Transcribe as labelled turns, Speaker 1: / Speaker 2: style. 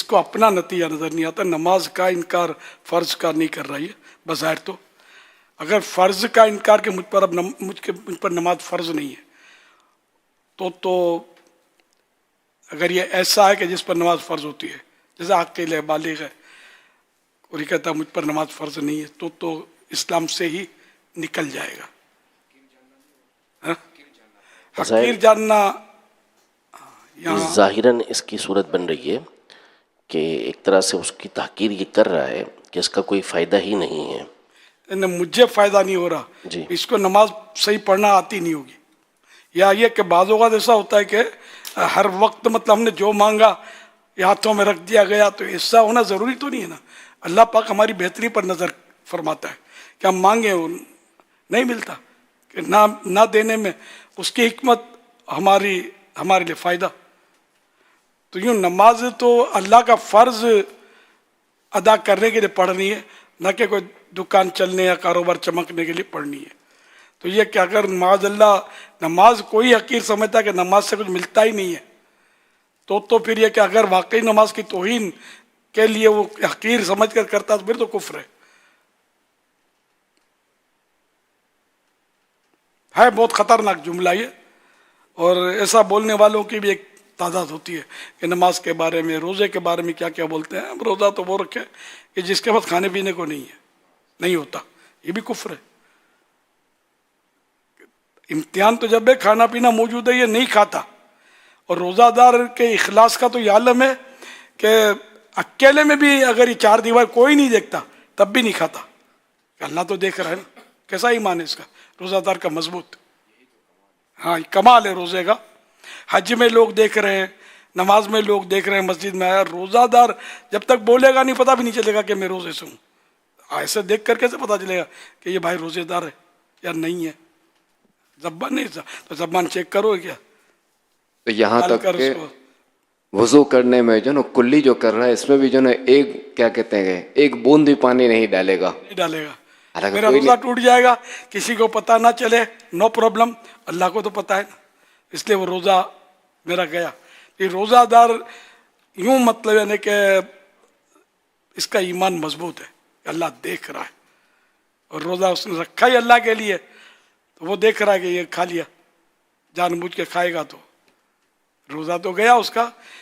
Speaker 1: کو اپنا نتیجہ نظر نہیں آتا. نماز کا انکار فرض کا نہیں کر رہی ہے بظاہر. تو اگر فرض کا انکار کہ مجھ پر نماز فرض نہیں ہے تو اگر یہ ایسا ہے کہ جس پر نماز فرض ہوتی ہے، جیسے عاقل ہے، بالغ ہے، اور یہ کہتا ہے مجھ پر نماز فرض نہیں ہے، تو اسلام سے ہی نکل جائے گا. حقیر جاننا یہاں
Speaker 2: ظاہراً اس کی صورت بن رہی ہے کہ ایک طرح سے اس کی تحقیر یہ کر رہا ہے کہ اس کا کوئی فائدہ ہی نہیں ہے.
Speaker 1: مجھے فائدہ نہیں ہو رہا،
Speaker 2: جی
Speaker 1: اس کو نماز صحیح پڑھنا آتی نہیں ہوگی. یا یہ کہ بعض اوقات ایسا ہوتا ہے کہ ہر وقت مطلب ہم نے جو مانگا یہ ہاتھوں میں رکھ دیا گیا، تو ایسا ہونا ضروری تو نہیں ہے نا. اللہ پاک ہماری بہتری پر نظر فرماتا ہے کہ ہم مانگیں نہیں ملتا، کہ نہ دینے میں اس کی حکمت ہمارے لیے فائدہ. تو یوں نماز تو اللہ کا فرض ادا کرنے کے لیے پڑھنی ہے، نہ کہ کوئی دکان چلنے یا کاروبار چمکنے کے لیے پڑھنی ہے. تو یہ کہ اگر معاذ اللہ نماز کوئی حقیر سمجھتا ہے کہ نماز سے کچھ ملتا ہی نہیں ہے، تو پھر یہ کہ اگر واقعی نماز کی توہین کے لیے وہ حقیر سمجھ کر کرتا تو پھر تو کفر ہے. بہت خطرناک جملہ یہ. اور ایسا بولنے والوں کی بھی ایک تعداد ہوتی ہے کہ نماز کے بارے میں، روزے کے بارے میں کیا کیا بولتے ہیں. روزہ تو وہ رکھے کہ جس کے بعد کھانے پینے کو نہیں ہوتا، یہ بھی کفر ہے. امتحان تو جب ہے کھانا پینا موجود ہے یہ نہیں کھاتا. اور روزہ دار کے اخلاص کا تو یہ عالم ہے کہ اکیلے میں بھی اگر یہ چار دیوار کوئی نہیں دیکھتا تب بھی نہیں کھاتا، کہ اللہ تو دیکھ رہا ہے نا. کیسا ایمان ہے اس کا، روزہ دار کا مضبوط. ہاں کمال ہے روزے کا. حج میں لوگ دیکھ رہے ہیں، نماز میں لوگ دیکھ رہے ہیں، مسجد میں آیا. روزہ دار جب تک بولے گا نہیں پتہ بھی نہیں چلے گا کہ میں روزے سے ہوں. ایسے دیکھ کر کیسے پتہ چلے گا کہ یہ بھائی روزے دار ہے یا نہیں ہے؟ زبان نہیں تو زبان چیک کرو کیا.
Speaker 3: تو یہاں
Speaker 1: ڈال
Speaker 3: تک
Speaker 1: کر
Speaker 3: کہ
Speaker 1: اس کو
Speaker 3: وضو کرنے میں جو نا کلی جو کر رہا ہے اس میں بھی جو نا ایک کیا کہتے ہیں ایک بوند بھی پانی نہیں ڈالے گا.
Speaker 1: نہیں ڈالے گا،
Speaker 3: حالانکہ
Speaker 1: میرا
Speaker 3: کوئی
Speaker 1: روزہ ٹوٹ جائے گا، کسی کو پتہ نہ چلے، نو پرابلم. اللہ کو تو پتہ ہے نا، اس لیے وہ روزہ میرا گیا. یہ روزہ دار یوں مطلب یعنی کہ اس کا ایمان مضبوط ہے کہ اللہ دیکھ رہا ہے. اور روزہ اس نے رکھا ہی اللہ کے لیے، تو وہ دیکھ رہا ہے کہ یہ کھا لیا، جان بوجھ کے کھائے گا تو روزہ تو گیا اس کا.